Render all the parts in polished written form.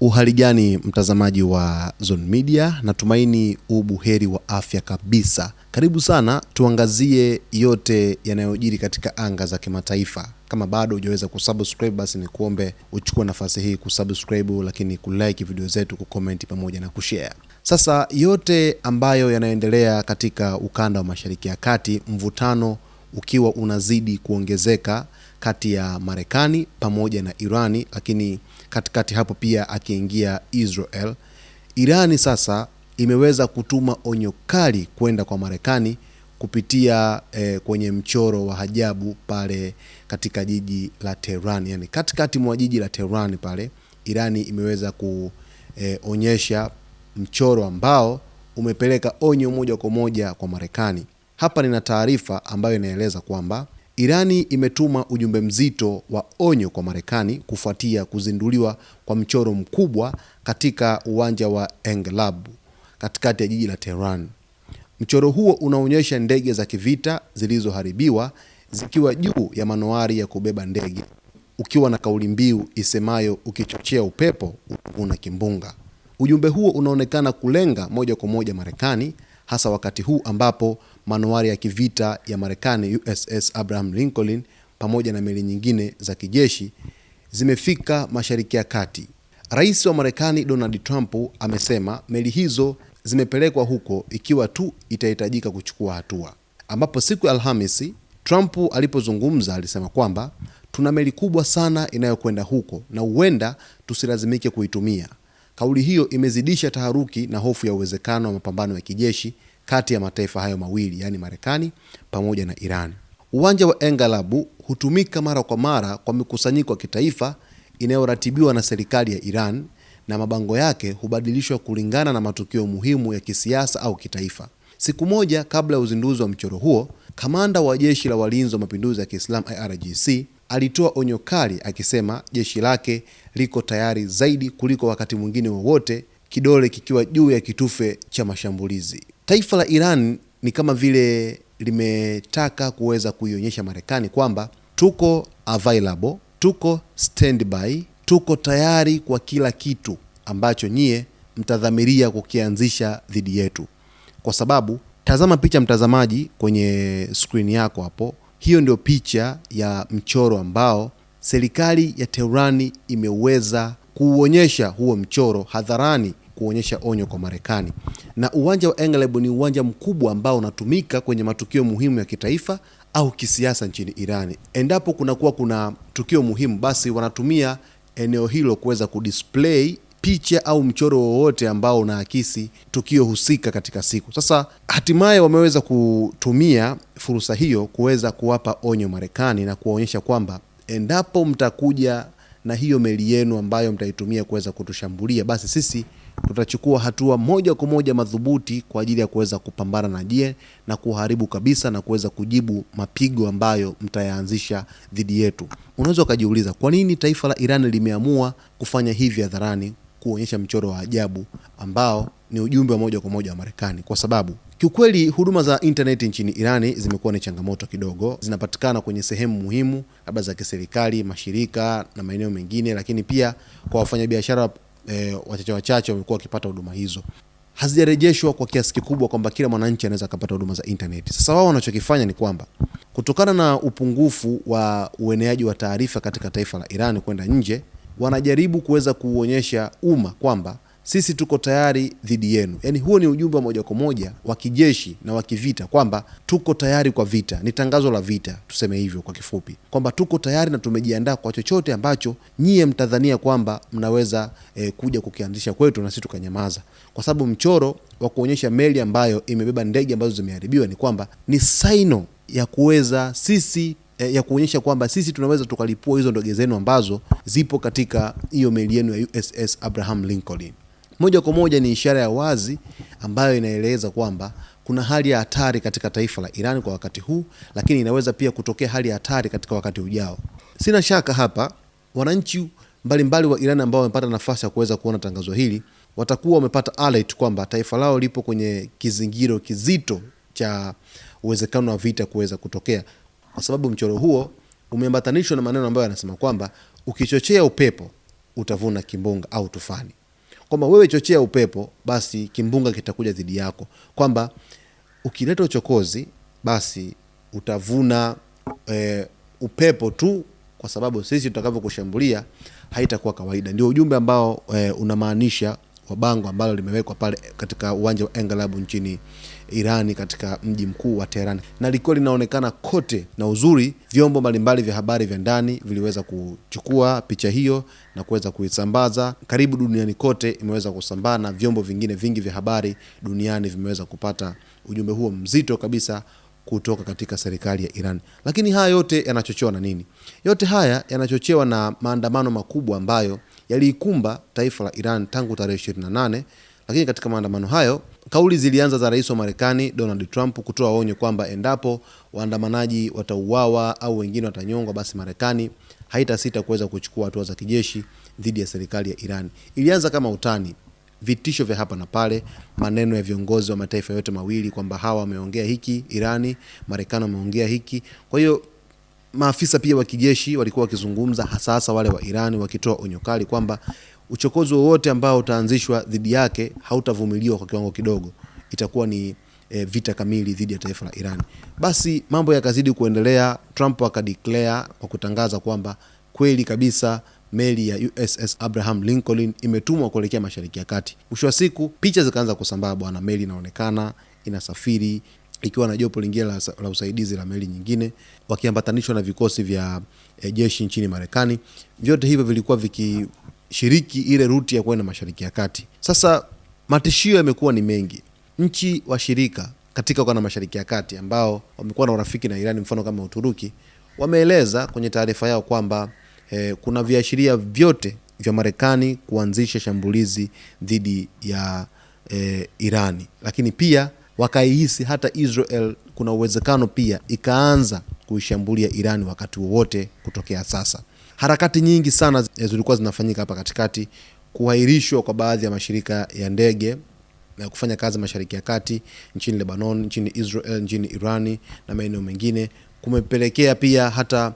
Uhali gani mtazamaji wa Zone Media, natumaini ubuheri wa afya kabisa. Karibu sana tuangazie yote yanayojiri katika anga za kimataifa. Kama bado hujaweza kusubscribe, basi ni kuombe uchukue nafasi hii kusubscribe, lakini kulike video zetu, kucomment pamoja na kushare. Sasa yote ambayo yanaendelea katika ukanda wa Mashariki ya Kati, mvutano ukiwa unazidi kuongezeka kati ya Marekani pamoja na Irani, lakini katikati hapo pia akiingia Israel. Irani sasa imeweza kutuma onyo kali kwenda kwa Marekani kupitia kwenye mchoro wa hajabu pale katika jiji la Tehran, yani katikati mwa jiji la Tehran pale. Irani imeweza kuonyesha mchoro ambao umepeleka onyo moja kwa moja kwa Marekani. Hapa nina taarifa ambayo inaeleza kwamba Irani imetuma ujumbe mzito wa onyo kwa Marekani kufuatia kuzinduliwa kwa mchoro mkubwa katika uwanja wa Engelab katikati ya jiji la Tehran. Mchoro huo unaonyesha ndege za kivita zilizoharibiwa zikiwa juu ya manowari ya kubeba ndege, ukiwa na kauli mbiu isemayo ukichochea upepo una kimbunga. Ujumbe huo unaonekana kulenga moja kwa moja Marekani, hasa wakati huu ambapo manowari ya kivita ya Marekani USS Abraham Lincoln pamoja na meli nyingine za kijeshi zimefika Mashariki ya Kati. Rais wa Marekani Donald Trump amesema meli hizo zimepelekwa huko ikiwa tu itahitajika kuchukua hatua, ambapo siku ya Alhamisi Trump alipozungumza alisema kwamba tuna meli kubwa sana inayokwenda huko na huenda tusilazimike kuitumia. Kauli hiyo imezidisha taharuki na hofu ya uwezekano wa mapambano ya kijeshi kati ya mataifa hayo mawili, yani Marekani pamoja na Iran. Uwanja wa Engelab hutumika mara kwa mara kwa mikusanyiko ya kitaifa inayoratibiwa na serikali ya Iran, na mabango yake hubadilishwa kulingana na matukio muhimu ya kisiasa au kitaifa. Siku moja kabla ya uzinduzi wa mchoro huo, kamanda wa jeshi la walinzi wa mapinduzi ya Kiislamu IRGC alitoa onyo kali akisema jeshi lake liko tayari zaidi kuliko wakati mwingine wowote, kidole kikiwa juu ya kitufe cha mashambulizi. Taifa la Iran ni kama vile limetaka kuweza kuionyesha Marekani kwamba tuko available, tuko standby, tuko tayari kwa kila kitu ambacho nyie mtadhamiria kukianzisha dhidi yetu. Kwa sababu tazama picha mtazamaji kwenye screen yako hapo, hiyo ndio picha ya mchoro ambao serikali ya Tehran imeweza kuonyesha huo mchoro hadharani, kuonyesha onyo kwa Marekani. Na uwanja wa Engelab ni uwanja mkubwa ambao unatumika kwenye matukio muhimu ya kitaifa au kisiasa nchini Irani. Endapo kuna tukio muhimu, basi wanatumia eneo hilo kuweza kudisplay picha au mchoro wowote ambao unaakisi tukio husika katika siku. Sasa hatimaye wameweza kutumia fursa hiyo kuweza kuwapa onyo Marekani na kuwaonyesha kwamba endapo mtakuja na hiyo meli yenu ambayo mtaitumia kuweza kutushambulia, basi sisi tutachukua hatua moja kwa moja madhubuti kwa ajili ya kuweza kupambana na jie na kuharibu kabisa na kuweza kujibu mapigo ambayo mtayaanzisha dhidi yetu. Unaweza kujiuliza kwa nini taifa la Iran limeamua kufanya hivi hadharani, kuonyesha mchoro wa ajabu ambao ni ujumbe wa moja kwa moja wa Marekani. Kwa sababu kiukweli huduma za internet nchini Irani zimekuwa ni changamoto kidogo. Zinapatikana kwenye sehemu muhimu labda za kiserikali, mashirika na maeneo mengine, lakini pia kwa wafanyabiashara wachache wamekuwa wakipata huduma hizo. Hazijarejeshwa kwa kiasi kikubwa kwamba kila mwananchi anaweza kupata huduma za internet. Sasa wao wanachokifanya ni kwamba kutokana na upungufu wa ueneaji wa taarifa katika taifa la Iran kwenda nje, wanajaribu kuweza kuonyesha umma kwamba sisi tuko tayari dhidi yenu. Yani huo ni ujumbe wa moja kwa moja wa kijeshi na wa kivita kwamba tuko tayari kwa vita. Ni tangazo la vita, tuseme hivyo kwa kifupi, kwamba tuko tayari na tumejiandaa kwa chochote ambacho nyie mtadhania kwamba mnaweza kuja kukianzisha kwetu na sisi tukanyamaza. Kwa sababu mchoro wa kuonyesha meli ambayo imebeba ndege ambazo zimeharibiwa ni kwamba ni saino ya kuweza sisi ya kuonyesha kwamba sisi tunaweza tukalipua hizo ndege zenu ambazo zipo katika hiyo meli yenu ya USS Abraham Lincoln. Moja kwa moja ni ishara ya wazi ambayo inaeleza kwamba kuna hali ya hatari katika taifa la Iran kwa wakati huu, lakini inaweza pia kutokea hali ya hatari katika wakati ujao. Sina shaka hapa wananchi mbalimbali wa Iran ambao wamepata nafasi ya kuweza kuona tangazo hili watakuwa wamepata alert kwamba taifa lao lipo kwenye kizingiro kizito cha uwezekano wa vita kuweza kutokea, kwa sababu mchoro huo umeambatanishwa na maneno ambayo yanasema kwamba ukichochea upepo utavuna kimbunga au tufani. Kwamba wewe chochea upepo, basi kimbunga kitakuja dhidi yako. Kwamba ukileta uchokozi, basi utavuna upepo tu, kwa sababu sisi tutakavyokushambulia haitakuwa kawaida. Ndio ujumbe ambao unamaanisha wa bango ambalo limewekwa pale katika uwanja wa Engalabu nchini Irani, katika mji mkuu wa Tehran, na liko linaonekana kote. Na uzuri, vyombo mbalimbali vya habari vya ndani viliweza kuchukua picha hiyo na kuweza kuisambaza karibu duniani kote. Imeweza kusambaa na vyombo vingine vingi vya habari duniani vimeweza kupata ujumbe huo mzito kabisa kutoka katika serikali ya Iran. Lakini haya yote yanachochewa na nini? Yote haya yanachochewa na maandamano makubwa ambayo yaliikumba taifa la Iran tangu tarehe 28. Lakini katika maandamano hayo, kauli zilianza za rais wa Marekani Donald Trump kutoa onyo kwamba endapo waandamanaji watauawa au wengine watanyongwa, basi Marekani haitasita kuweza kuchukua hatua za kijeshi dhidi ya serikali ya Iran. Ilianza kama utani, vitisho vya hapa na pale, maneno ya viongozi wa mataifa yote mawili kwamba hawa wameongea hiki Irani, Marekani wameongea hiki. Kwa hiyo maafisa pia wa kijeshi walikuwa wakizungumza, hasa wale wa Irani, wakitoa onyo kali kwamba uchokozi wowote ambao utaanzishwa dhidi yake hautavumiliwa kwa kiwango kidogo, itakuwa ni vita kamili dhidi ya taifa la Iran. Basi mambo yakazidi kuendelea. Trump akadeclare kwa kutangaza kwamba kweli kabisa meli ya USS Abraham Lincoln imetumwa kuelekea Mashariki ya Kati. Mwisho wa siku picha zikaanza kusambaa, bwana, meli inaonekana inasafiri ikiwa na jopo lingine la usaidizi la meli nyingine, wakiambatanishwa na vikosi vya jeshi nchini Marekani. Vyote hivyo vilikuwa vikishiriki ile ruti ya kwenda Mashariki ya Kati. Sasa matishio yamekuwa ni mengi. Nchi washirika katika kwa na Mashariki ya Kati ambao wamekuwa na urafiki na Iran, mfano kama Uturuki, wameeleza kwenye taarifa yao kwamba kuna viashiria vyote vya Marekani kuanzisha shambulizi dhidi ya Irani. Lakini pia wakaihisi hata Israel kuna uwezekano pia ikaanza kuishambulia Irani wakati wowote kutokea sasa. Harakati nyingi sana zilikuwa zinafanyika hapa katikati. Kuahirishwa kwa baadhi ya mashirika ya ndege na kufanya kazi Mashariki ya Kati, nchini Lebanon, nchini Israel, nchini Irani na maeneo mengine, kumepelekea pia hata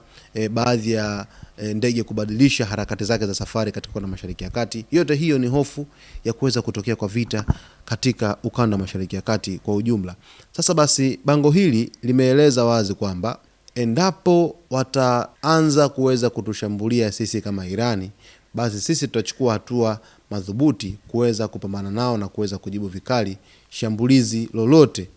baadhi ya ndege kubadilisha harakati zake za safari katika na Mashariki ya Kati. Yote hiyo ni hofu ya kuweza kutokea kwa vita katika ukanda wa Mashariki ya Kati kwa ujumla. Sasa basi bango hili limeeleza wazi kwamba endapo wataanza kuweza kutushambulia sisi kama Irani, basi sisi tutachukua hatua madhubuti kuweza kupambana nao na kuweza kujibu vikali shambulizi lolote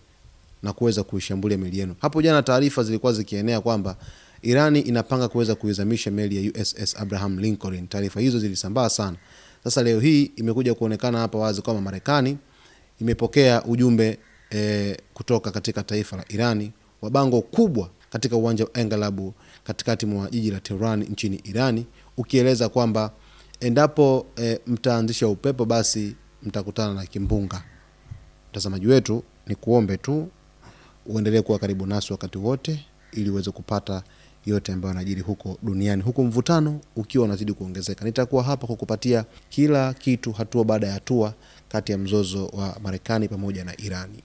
na kuweza kuishambulia meli yenu. Hapo jana taarifa zilikuwa zikienea kwamba Irani inapanga kuweza kuizamisha meli ya USS Abraham Lincoln. Taarifa hizo zilisambaa sana. Sasa leo hii imekuja kuonekana hapa wazi kwamba Marekani imepokea ujumbe kutoka katika taifa la Irani wa bango kubwa katika uwanja wa Engalabu katikati mwa jiji la Tehran nchini Irani, ukieleza kwamba endapo mtaanzisha upepo, basi mtakutana na kimbunga. Mtazamaji wetu, ni kuombe tu uendelee kuwa karibu nasi wakati wote ili uweze kupata yote ambayo yanajiri huko duniani, huku mvutano ukiwa unazidi kuongezeka. Nitakuwa hapa kukupatia kila kitu hatua baada ya hatua kati ya mzozo wa Marekani pamoja na Irani.